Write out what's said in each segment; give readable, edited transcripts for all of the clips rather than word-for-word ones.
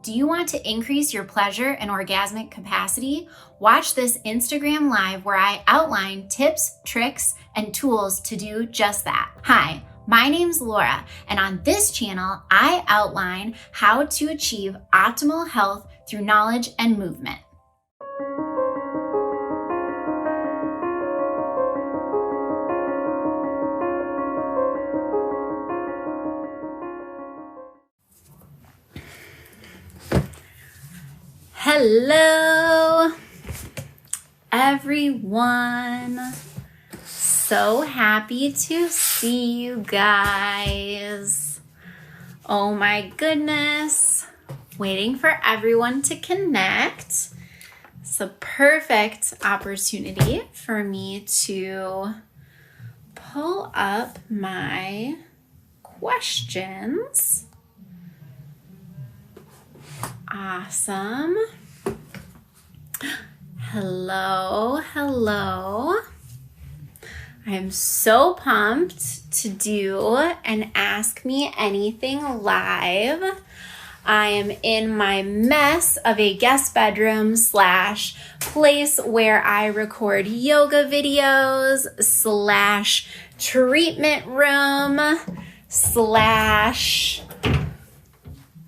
Do you want to increase your pleasure and orgasmic capacity? Watch this Instagram Live where I outline tips, tricks, and tools to do just that. Hi, my name's Laura, and on this channel, I outline how to achieve optimal health through knowledge and movement. Hello, everyone. So happy to see you guys. Oh my goodness. Waiting for everyone to connect. It's a perfect opportunity for me to pull up my questions. Awesome. Hello. I'm so pumped to do an Ask Me Anything live. I am in my mess of a guest bedroom / place where I record yoga videos / treatment room /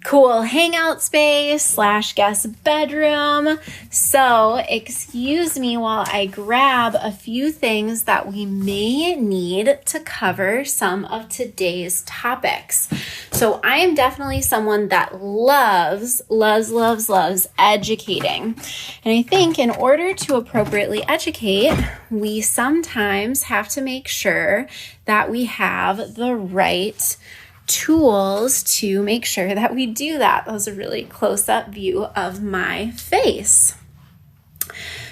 cool hangout space / guest bedroom. So excuse me while I grab a few things that we may need to cover some of today's topics. So I am definitely someone that loves educating. And I think in order to appropriately educate, we sometimes have to make sure that we have the right tools to make sure that we do that. That was a really close-up view of my face.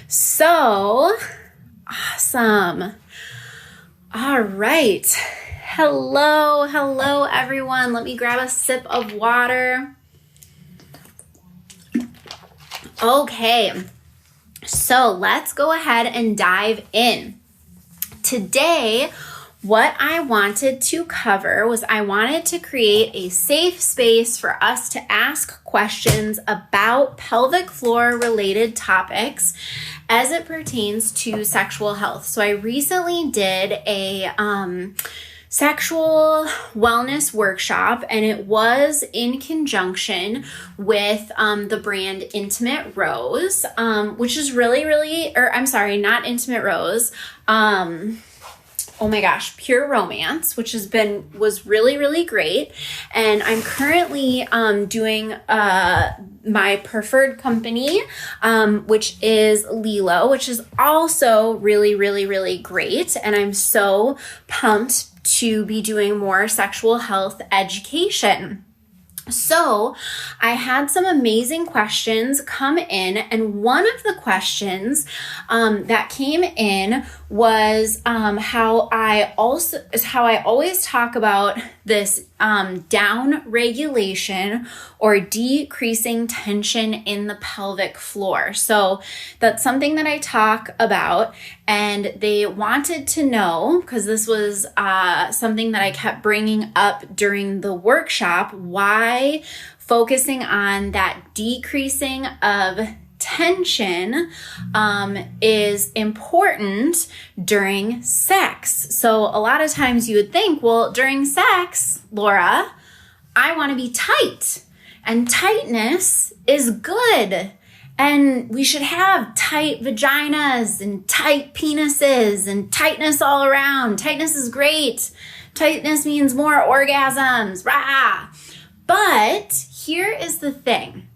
So awesome. All right. Hello everyone. Let me grab a sip of water. Okay. So let's go ahead and dive in. Today, what I wanted to cover was I wanted to create a safe space for us to ask questions about pelvic floor related topics as it pertains to sexual health. So I recently did a sexual wellness workshop, and it was in conjunction with the brand Intimate Rose, which is not Intimate Rose. Oh my gosh, Pure Romance, which was really great. And I'm currently doing my preferred company, which is Lilo, which is also really great. And I'm so pumped to be doing more sexual health education. So I had some amazing questions come in, and one of the questions that came in was how I always talk about this down regulation or decreasing tension in the pelvic floor. So that's something that I talk about, and they wanted to know, because this was something that I kept bringing up during the workshop, why focusing on that decreasing of tension is important during sex. So a lot of times you would think, well, during sex, Laura, I want to be tight, and tightness is good. And we should have tight vaginas and tight penises and tightness all around. Tightness is great. Tightness means more orgasms. Rah! But here is the thing.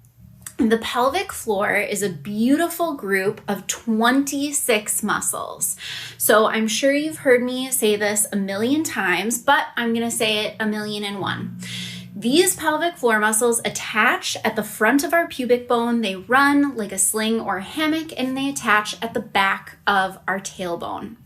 The pelvic floor is a beautiful group of 26 muscles. So I'm sure you've heard me say this a million times, but I'm going to say it 1,000,001. These pelvic floor muscles attach at the front of our pubic bone. They run like a sling or a hammock, and they attach at the back of our tailbone.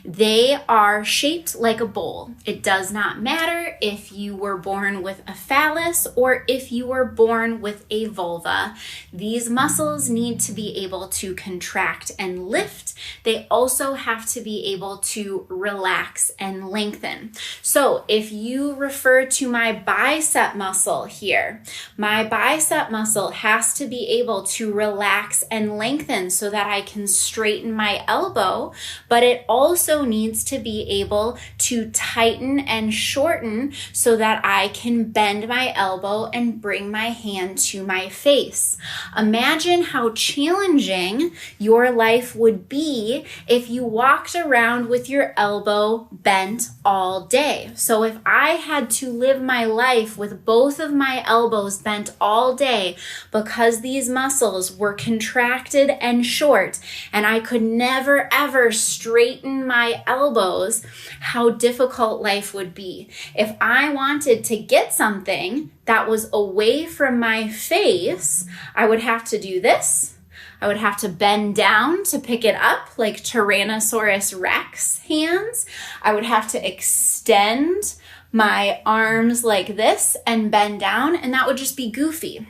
They are shaped like a bowl. It does not matter if you were born with a phallus or if you were born with a vulva. These muscles need to be able to contract and lift. They also have to be able to relax and lengthen. So if you refer to my biceps bicep muscle here. My bicep muscle has to be able to relax and lengthen so that I can straighten my elbow, but it also needs to be able to tighten and shorten so that I can bend my elbow and bring my hand to my face. Imagine how challenging your life would be if you walked around with your elbow bent all day. So if I had to live my life with both of my elbows bent all day because these muscles were contracted and short and I could never ever straighten my elbows, how difficult life would be. If I wanted to get something that was away from my face, I would have to do this. I would have to bend down to pick it up like Tyrannosaurus Rex hands. I would have to extend my arms like this and bend down, and that would just be goofy.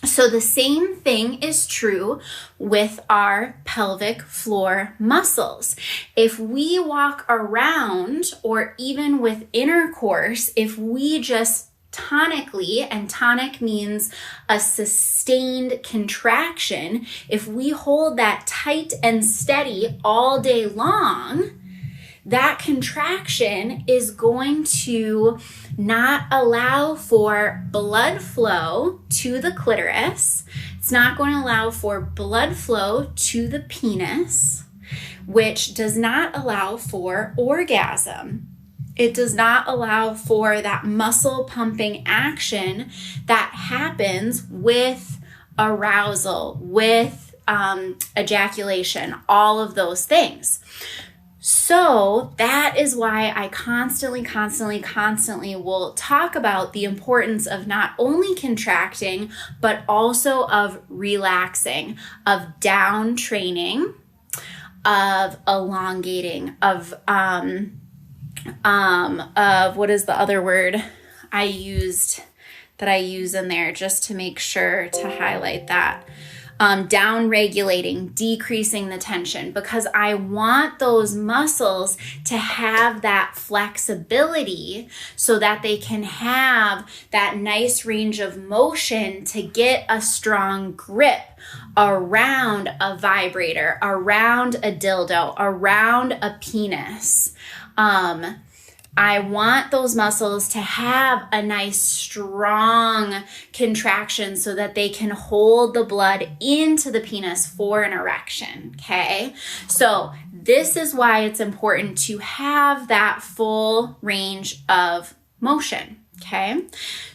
So the same thing is true with our pelvic floor muscles. If we walk around, or even with intercourse, if we just tonically, and tonic means a sustained contraction, if we hold that tight and steady all day long, that contraction is going to not allow for blood flow to the clitoris. It's not going to allow for blood flow to the penis, which does not allow for orgasm. It does not allow for that muscle pumping action that happens with arousal, with ejaculation, all of those things. So that is why I constantly will talk about the importance of not only contracting, but also of relaxing, of down training, of elongating, of what is the other word I use in there just to make sure to highlight that. Down regulating, decreasing the tension, because I want those muscles to have that flexibility so that they can have that nice range of motion to get a strong grip around a vibrator, around a dildo, around a penis. I want those muscles to have a nice strong contraction so that they can hold the blood into the penis for an erection, okay? So this is why it's important to have that full range of motion, okay?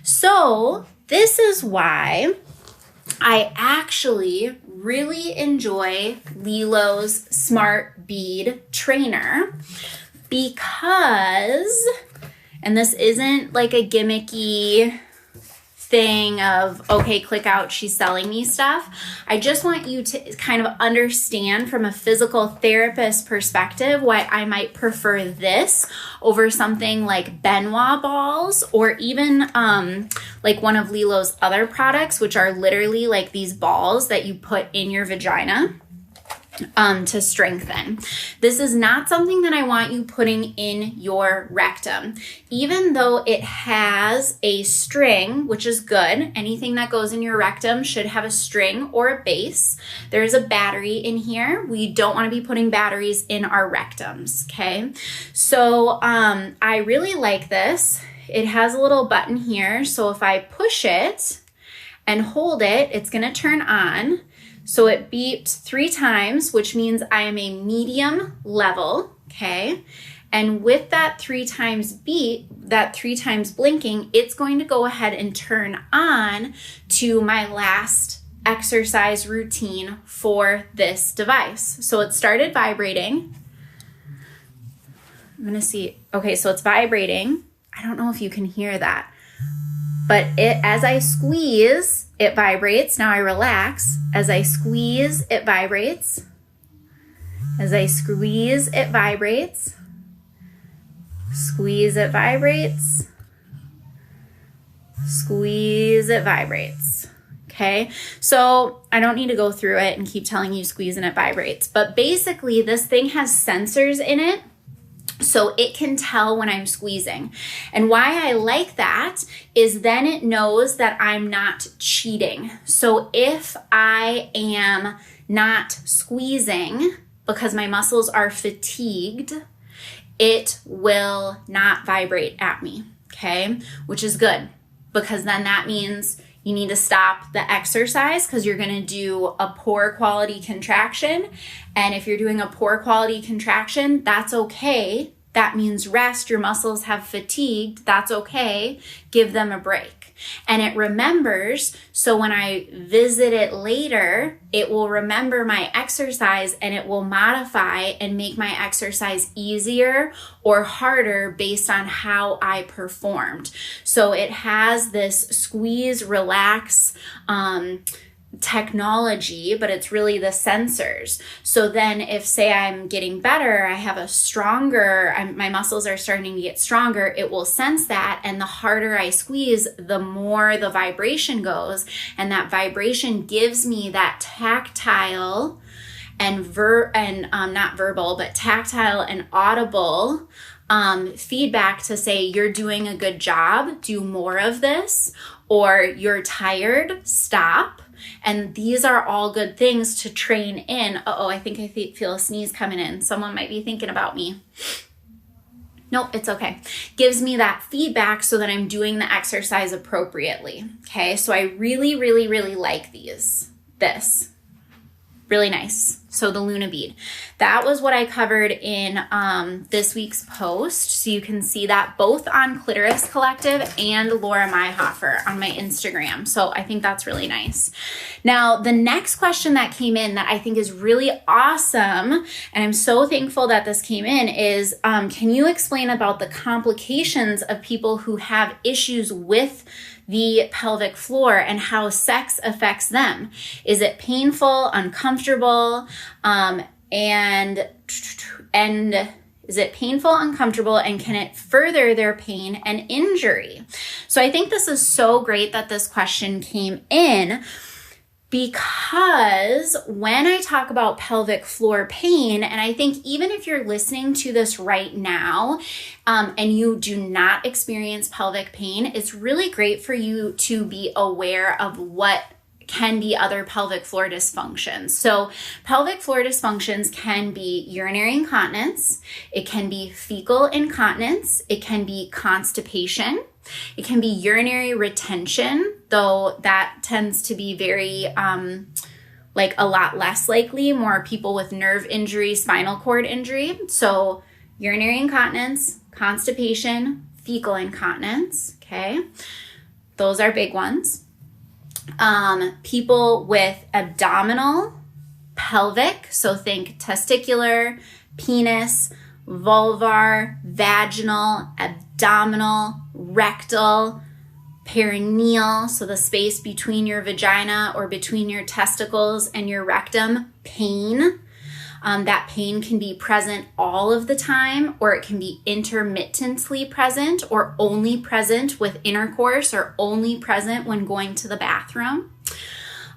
So this is why I actually really enjoy Lilo's Smart Bead Trainer, because, and this isn't like a gimmicky thing of, okay, click out, she's selling me stuff. I just want you to kind of understand from a physical therapist perspective why I might prefer this over something like Benoit balls, or even like one of Lilo's other products, which are literally like these balls that you put in your vagina to strengthen. This is not something that I want you putting in your rectum. Even though it has a string, which is good, anything that goes in your rectum should have a string or a base. There's a battery in here. We don't want to be putting batteries in our rectums, okay? So I really like this. It has a little button here, so if I push it and hold it, it's going to turn on. So it beeped 3 times, which means I am a medium level, okay? And with that 3 times beep, that 3 times blinking, it's going to go ahead and turn on to my last exercise routine for this device. So it started vibrating. I'm gonna see, okay, so it's vibrating. I don't know if you can hear that, but as I squeeze, it vibrates. Now I relax. As I squeeze, it vibrates. As I squeeze, it vibrates. Squeeze, it vibrates. Squeeze, it vibrates. Okay, so I don't need to go through it and keep telling you squeeze and it vibrates. But basically, this thing has sensors in it. So it can tell when I'm squeezing. And why I like that is then it knows that I'm not cheating. So if I am not squeezing because my muscles are fatigued, it will not vibrate at me, okay? Which is good, because then that means you need to stop the exercise because you're going to do a poor quality contraction. And if you're doing a poor quality contraction, that's okay. That means rest. Your muscles have fatigued. That's okay. Give them a break. And it remembers, so when I visit it later, it will remember my exercise and it will modify and make my exercise easier or harder based on how I performed. So it has this squeeze, relax, technology, but it's really the sensors. So then if, say, I'm getting better, I have a stronger, my muscles are starting to get stronger, it will sense that, and the harder I squeeze, the more the vibration goes, and that vibration gives me that tactile and not verbal, but tactile and audible feedback to say, you're doing a good job, do more of this, or you're tired, stop. And these are all good things to train in. I think I feel a sneeze coming in. Someone might be thinking about me. Nope, it's okay. Gives me that feedback so that I'm doing the exercise appropriately. Okay, so I really, really, really like this. Really nice. So the Luna bead. That was what I covered in this week's post. So you can see that both on Clitoris Collective and Laura Mayhofer on my Instagram. So I think that's really nice. Now, the next question that came in that I think is really awesome, and I'm so thankful that this came in, is can you explain about the complications of people who have issues with the pelvic floor and how sex affects them? Is it painful, uncomfortable, and is it painful, uncomfortable, and can it further their pain and injury? So I think this is so great that this question came in, because when I talk about pelvic floor pain, and I think even if you're listening to this right now and you do not experience pelvic pain, it's really great for you to be aware of what can be other pelvic floor dysfunctions. So pelvic floor dysfunctions can be urinary incontinence, it can be fecal incontinence, it can be constipation, it can be urinary retention, though that tends to be very a lot less likely, more people with nerve injury, spinal cord injury. So urinary incontinence, constipation, fecal incontinence, okay? Those are big ones. People with abdominal, pelvic, so think testicular, penis, vulvar, vaginal, abdominal, rectal, perineal, so the space between your vagina or between your testicles and your rectum, pain. That pain can be present all of the time, or it can be intermittently present, or only present with intercourse, or only present when going to the bathroom.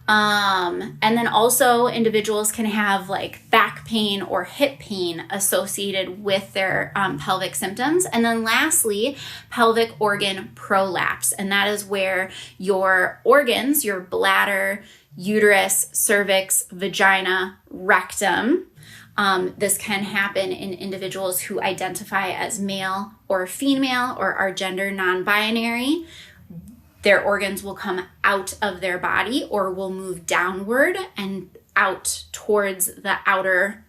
And then also individuals can have like back pain or hip pain associated with their pelvic symptoms. And then lastly, pelvic organ prolapse. And that is where your organs, your bladder, uterus, cervix, vagina, rectum, this can happen in individuals who identify as male or female or are gender non-binary. Their organs will come out of their body or will move downward and out towards the outer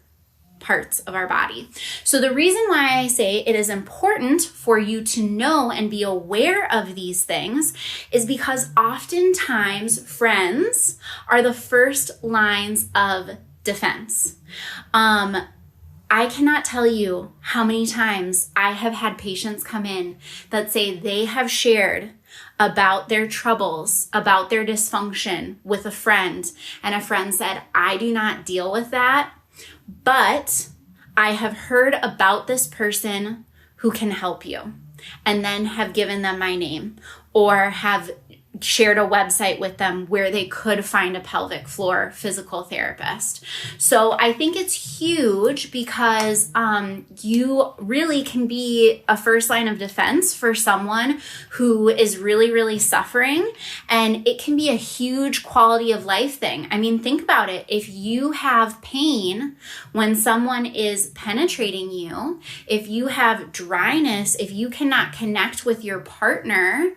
parts of our body. So the reason why I say it is important for you to know and be aware of these things is because oftentimes friends are the first lines of defense. I cannot tell you how many times I have had patients come in that say they have shared about their troubles, about their dysfunction with a friend, and a friend said, I do not deal with that, but I have heard about this person who can help you, and then have given them my name, or have shared a website with them where they could find a pelvic floor physical therapist. So I think it's huge because you really can be a first line of defense for someone who is really, really suffering. And it can be a huge quality of life thing. I mean, think about it. If you have pain when someone is penetrating you, if you have dryness, if you cannot connect with your partner,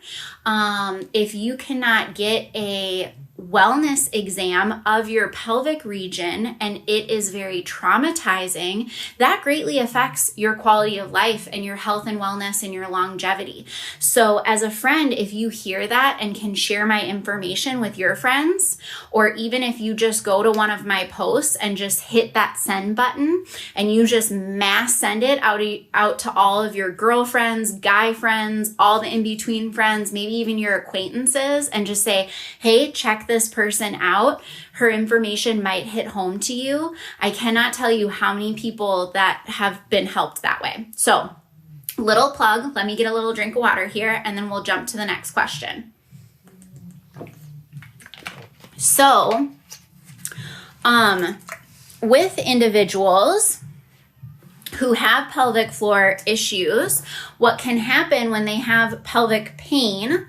if you cannot get a wellness exam of your pelvic region and it is very traumatizing, that greatly affects your quality of life and your health and wellness and your longevity. So as a friend, if you hear that and can share my information with your friends, or even if you just go to one of my posts and just hit that send button and you just mass send it out to all of your girlfriends, guy friends, all the in-between friends, maybe even your acquaintances, and just say, hey, check this person out. Her information might hit home to you. I cannot tell you how many people that have been helped that way. So, little plug, let me get a little drink of water here, and then we'll jump to the next question. So, with individuals who have pelvic floor issues, what can happen when they have pelvic pain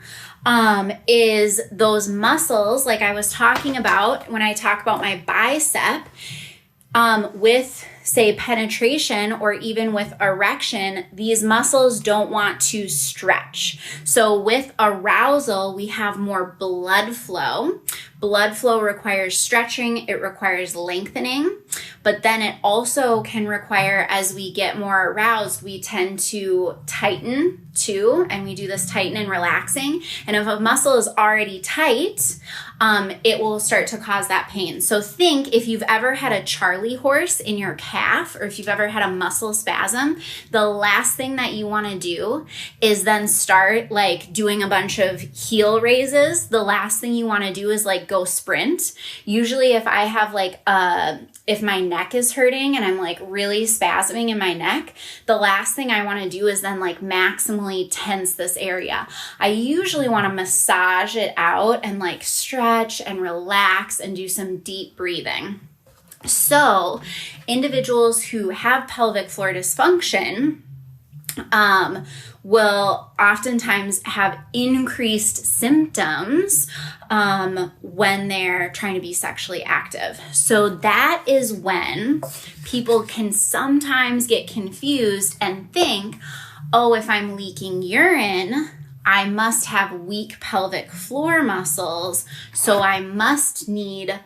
is those muscles, like I was talking about when I talk about my bicep, with say penetration or even with erection, these muscles don't want to stretch. So with arousal, we have more blood flow. Blood flow requires stretching, it requires lengthening, but then it also can require, as we get more aroused, we tend to tighten too, and we do this tighten and relaxing. And if a muscle is already tight, it will start to cause that pain. So think if you've ever had a Charlie horse in your calf, or if you've ever had a muscle spasm, the last thing that you want to do is then start like doing a bunch of heel raises. The last thing you want to do is like go sprint. Usually if I have like if my neck is hurting and I'm like really spasming in my neck, the last thing I want to do is then like maximally tense this area. I usually want to massage it out and like stretch and relax and do some deep breathing. So individuals who have pelvic floor dysfunction will oftentimes have increased symptoms when they're trying to be sexually active. So that is when people can sometimes get confused and think, oh, if I'm leaking urine, I must have weak pelvic floor muscles, so I must need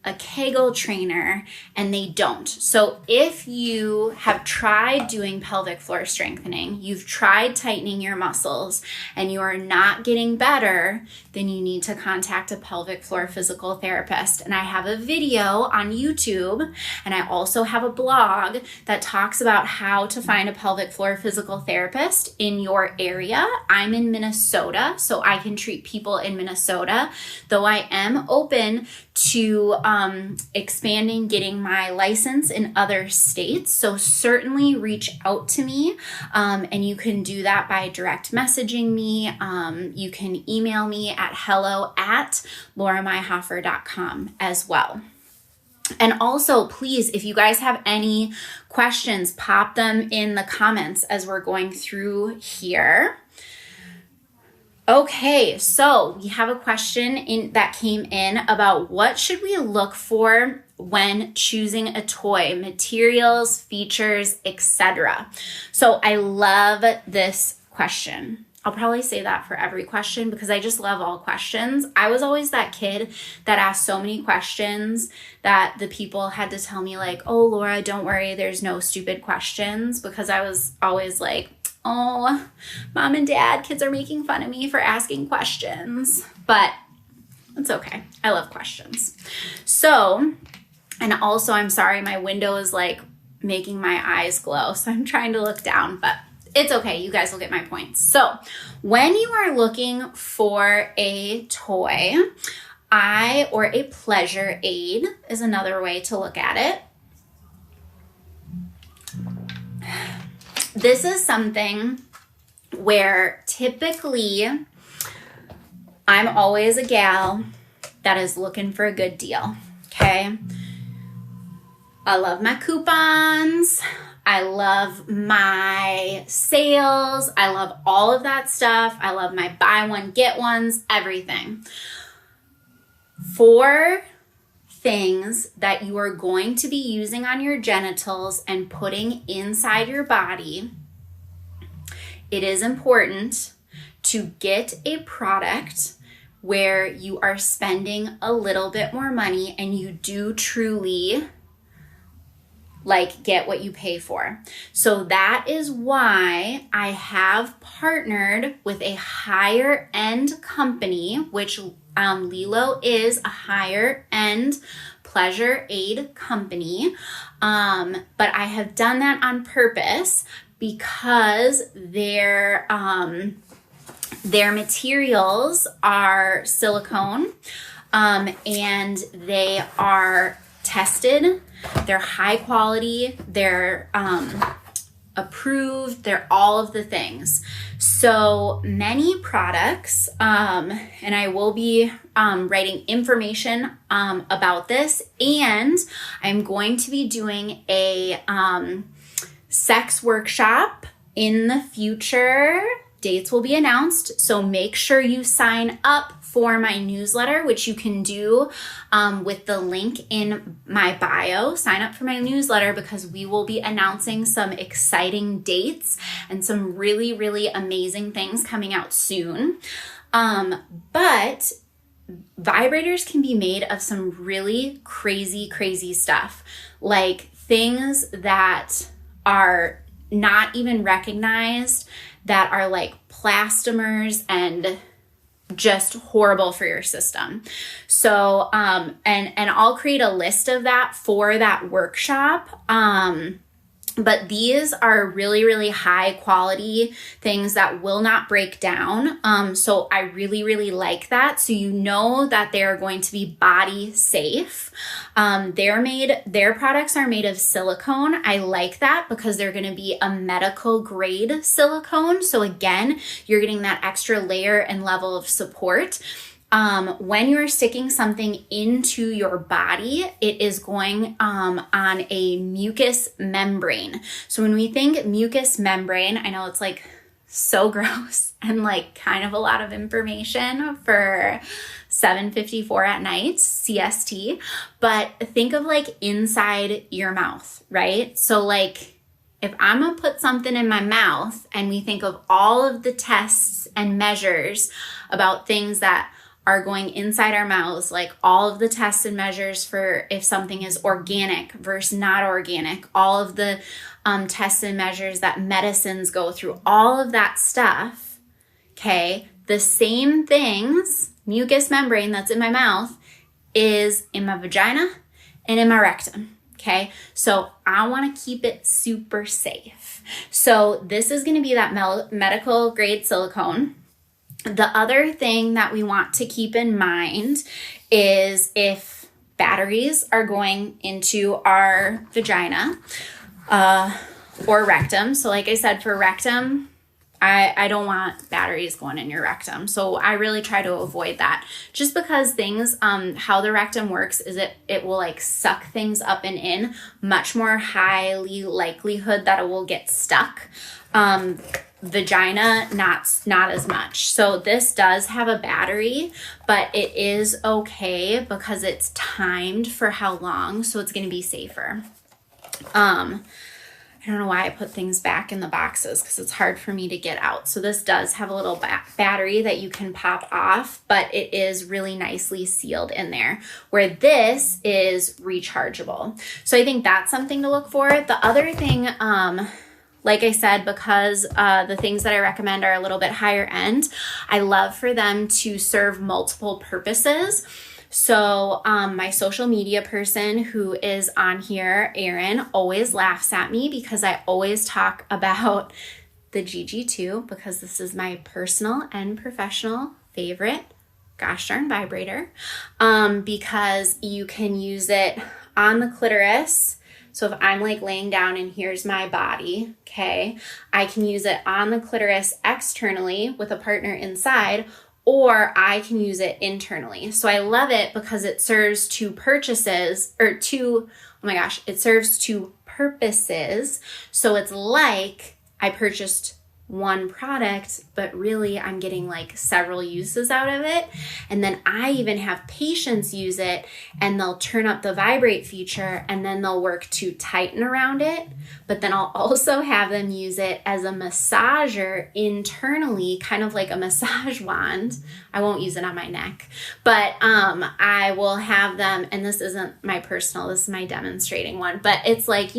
a Kegel trainer, and they don't. So if you have tried doing pelvic floor strengthening, you've tried tightening your muscles, and you are not getting better, then you need to contact a pelvic floor physical therapist. And I have a video on YouTube, and I also have a blog that talks about how to find a pelvic floor physical therapist in your area. I'm in Minnesota, so I can treat people in Minnesota, though I am open to expanding, getting my license in other states. So certainly reach out to me, and you can do that by direct messaging me. You can email me at hello@lauramyhofer.com as well. And also, please, if you guys have any questions, pop them in the comments as we're going through here. Okay, so we have a question that came in about what should we look for when choosing a toy, materials, features, etc. So I love this question. I'll probably say that for every question because I just love all questions. I was always that kid that asked so many questions that the people had to tell me like, oh, Laura, don't worry, there's no stupid questions, because I was always like, oh, mom and dad, kids are making fun of me for asking questions, but it's okay. I love questions. So, and also I'm sorry, my window is like making my eyes glow, so I'm trying to look down, but it's okay. You guys will get my points. So when you are looking for a toy, or a pleasure aid is another way to look at it. This is something where typically I'm always a gal that is looking for a good deal, okay? I love my coupons. I love my sales. I love all of that stuff. I love my buy one, get ones, everything. For things that you are going to be using on your genitals and putting inside your body, it is important to get a product where you are spending a little bit more money and you do truly get what you pay for. So that is why I have partnered with a higher end company, which Lilo is a higher end pleasure aid company. But I have done that on purpose because their materials are silicone, and they are tested. They're high quality. They're approved. They're all of the things. So many products, and I will be writing information about this, and I'm going to be doing a sex workshop in the future. Dates will be announced, so make sure you sign up for my newsletter, which you can do with the link in my bio. Sign up for my newsletter because we will be announcing some exciting dates and some really, really amazing things coming out soon. But vibrators can be made of some really crazy, crazy stuff, like things that are not even recognized, that are like plastomers and just horrible for your system. So, and I'll create a list of that for that workshop. But these are really, really high quality things that will not break down. So I really, really like that. So you know that they're going to be body safe. Their products are made of silicone. I like that because they're going to be a medical grade silicone. So again, you're getting that extra layer and level of support. When you're sticking something into your body, it is going on a mucous membrane. So when we think mucous membrane, I know it's like so gross and like kind of a lot of information for 7:54 at night, CST, but think of like inside your mouth, right? So like if I'm gonna put something in my mouth and we think of all of the tests and measures about things that are going inside our mouths, like all of the tests and measures for if something is organic versus not organic, all of the tests and measures that medicines go through, all of that stuff, okay? The same things, mucous membrane that's in my mouth is in my vagina and in my rectum, okay? So I wanna keep it super safe. So this is gonna be that medical grade silicone. The other thing that we want to keep in mind is if batteries are going into our vagina or rectum. So like I said, for rectum, I don't want batteries going in your rectum. So I really try to avoid that just because things, how the rectum works is it will like suck things up and in, much more highly likelihood that it will get stuck. Vagina, not as much. So this does have a battery, but it is okay because it's timed for how long, so it's going to be safer. I don't know why I put things back in the boxes because it's hard for me to get out. So this does have a little battery that you can pop off, but it is really nicely sealed in there, where this is rechargeable. So I think that's something to look for. The other thing, like I said, because the things that I recommend are a little bit higher end, I love for them to serve multiple purposes. So my social media person who is on here, Erin, always laughs at me because I always talk about the GG2 because this is my personal and professional favorite gosh darn vibrator, because you can use it on the clitoris. So if I'm like laying down and here's my body, okay, I can use it on the clitoris externally with a partner inside, or I can use it internally. So I love it because it serves two purposes. It serves two purposes. So it's like I purchased one product, but really I'm getting like several uses out of it. And then I even have patients use it and they'll turn up the vibrate feature and then they'll work to tighten around it. But then I'll also have them use it as a massager internally, kind of like a massage wand. I won't use it on my neck, but I will have them, and this isn't my personal, this is my demonstrating one, but it's like,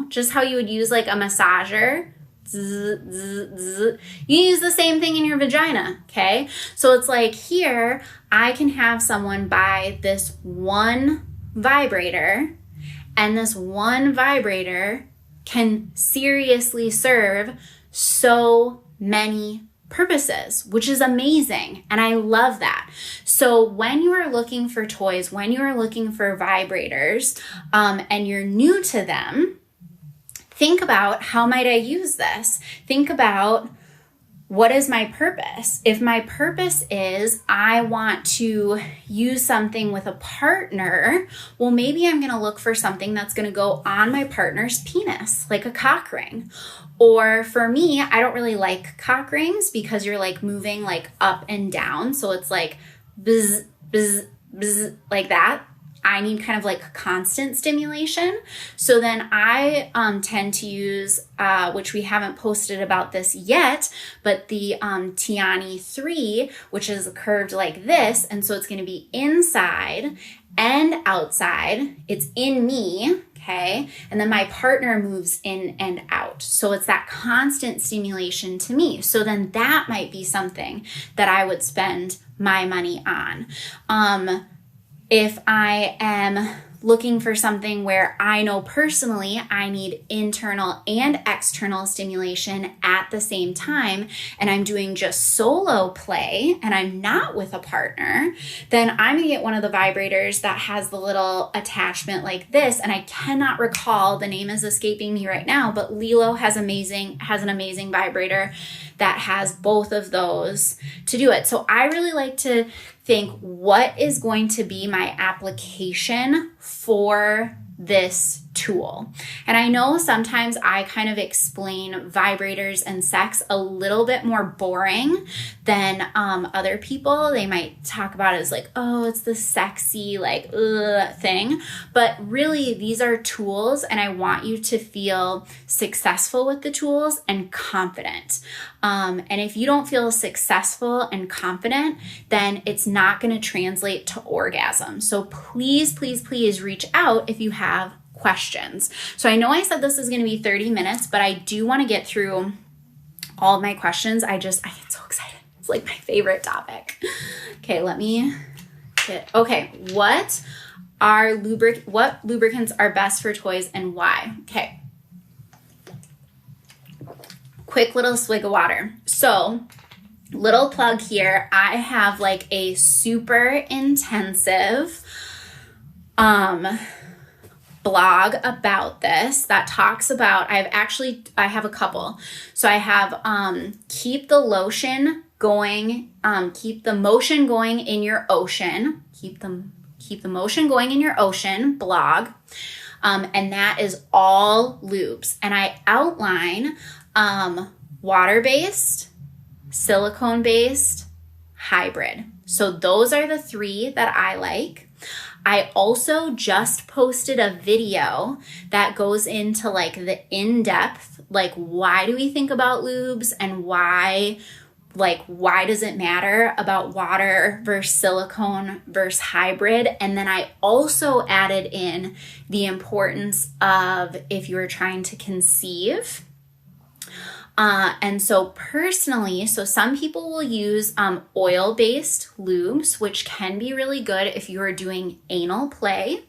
just how you would use like a massager. Zzz, zzz, zzz. You use the same thing in your vagina, okay? So it's like here, I can have someone buy this one vibrator, and this one vibrator can seriously serve so many purposes, which is amazing. And I love that. So when you are looking for toys, when you are looking for vibrators, and you're new to them, think about, how might I use this? Think about, what is my purpose? If my purpose is I want to use something with a partner, well, maybe I'm going to look for something that's going to go on my partner's penis, like a cock ring. Or for me, I don't really like cock rings because you're like moving like up and down. So it's like bzz, bzz, bzz, like that. I need kind of like constant stimulation. So then I tend to use, which we haven't posted about this yet, but the Tiani 3, which is curved like this. And so it's going to be inside and outside. It's in me. Okay. And then my partner moves in and out. So it's that constant stimulation to me. So then that might be something that I would spend my money on. If I am looking for something where I know personally I need internal and external stimulation at the same time, and I'm doing just solo play and I'm not with a partner, then I'm gonna get one of the vibrators that has the little attachment like this. And I cannot recall, the name is escaping me right now, but Lilo has an amazing vibrator that has both of those to do it. So I really like to think, what is going to be my application for this tool? And I know sometimes I kind of explain vibrators and sex a little bit more boring than other people. They might talk about it as like, oh, it's the sexy like thing. But really, these are tools, and I want you to feel successful with the tools and confident. And if you don't feel successful and confident, then it's not going to translate to orgasm. So please, please, please reach out if you have questions. So I know I said this is going to be 30 minutes, but I do want to get through all of my questions. I get so excited. It's like my favorite topic. Okay, what lubricants are best for toys and why? Okay. Quick little swig of water. So, little plug here. I have like a super intensive blog about this that talks about, I have a couple. So I have keep the motion going in your ocean. Keep the motion going in your ocean blog. And that is all lubes. And I outline water-based, silicone-based, hybrid. So those are the 3 that I like. I also just posted a video that goes into like the in-depth, like why do we think about lubes and why does it matter about water versus silicone versus hybrid? And then I also added in the importance of if you were trying to conceive. And so personally, some people will use oil-based lubes, which can be really good if you are doing anal play.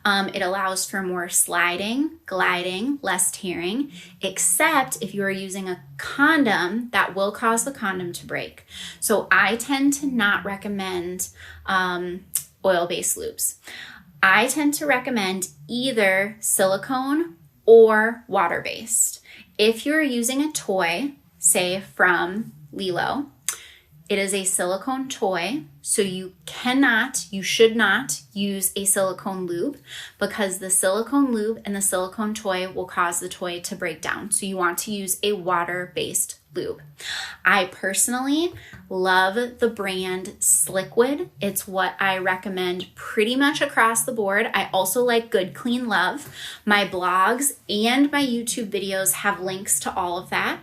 It allows for more sliding, gliding, less tearing, except if you are using a condom, that will cause the condom to break. So I tend to not recommend oil-based lubes. I tend to recommend either silicone or water-based. If you're using a toy, say from Lilo, It is a silicone toy, so you should not use a silicone lube because the silicone lube and the silicone toy will cause the toy to break down. So you want to use a water-based lube. I personally love the brand Sliquid. It's what I recommend pretty much across the board. I also like Good Clean Love. My blogs and my YouTube videos have links to all of that.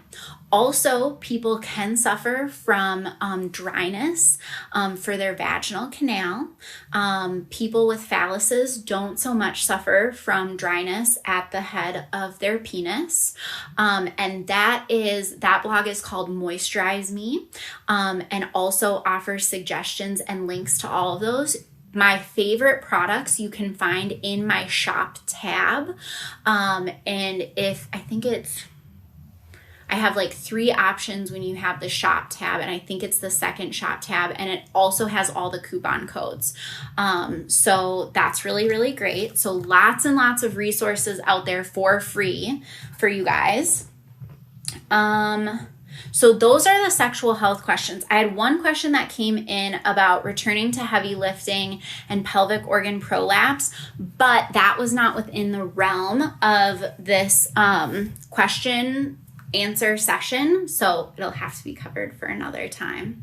Also, people can suffer from dryness for their vaginal canal. People with phalluses don't so much suffer from dryness at the head of their penis. And that blog is called Moisturize Me, and also offers suggestions and links to all of those. My favorite products you can find in my shop tab. I have like 3 options when you have the shop tab, and I think it's the second shop tab, and it also has all the coupon codes. So that's really, really great. So lots and lots of resources out there for free for you guys. So those are the sexual health questions. I had one question that came in about returning to heavy lifting and pelvic organ prolapse, but that was not within the realm of this question answer session, so it'll have to be covered for another time.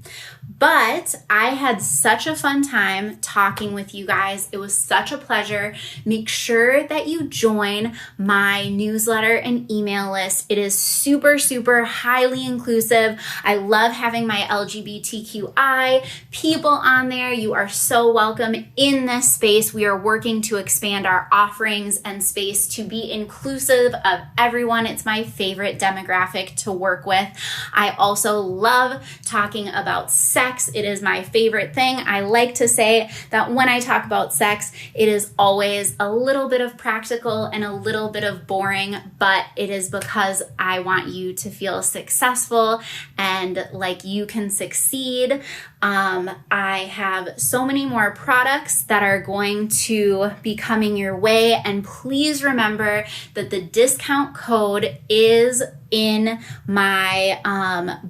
But I had such a fun time talking with you guys. It was such a pleasure. Make sure that you join my newsletter and email list. It is super, super highly inclusive. I love having my LGBTQI people on there. You are so welcome in this space. We are working to expand our offerings and space to be inclusive of everyone. It's my favorite demographic to work with. I also love talking about sex. It is my favorite thing. I like to say that when I talk about sex, it is always a little bit of practical and a little bit of boring, but it is because I want you to feel successful and like you can succeed. I have so many more products that are going to be coming your way, and please remember that the discount code is in my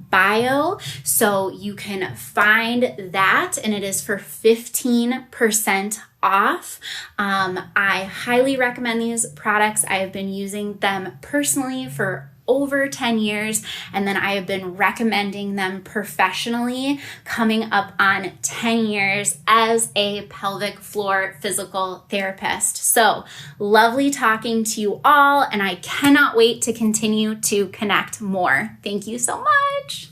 bio, so you can find that, and it is for 15% off. I highly recommend these products. I have been using them personally for over 10 years, and then I have been recommending them professionally coming up on 10 years as a pelvic floor physical therapist. So lovely talking to you all, and I cannot wait to continue to connect more. Thank you so much.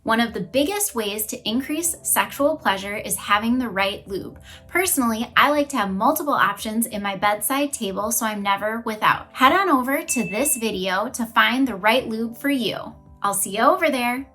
One of the biggest ways to increase sexual pleasure is having the right lube. Personally, I like to have multiple options in my bedside table so I'm never without. Head on over to this video to find the right lube for you. I'll see you over there.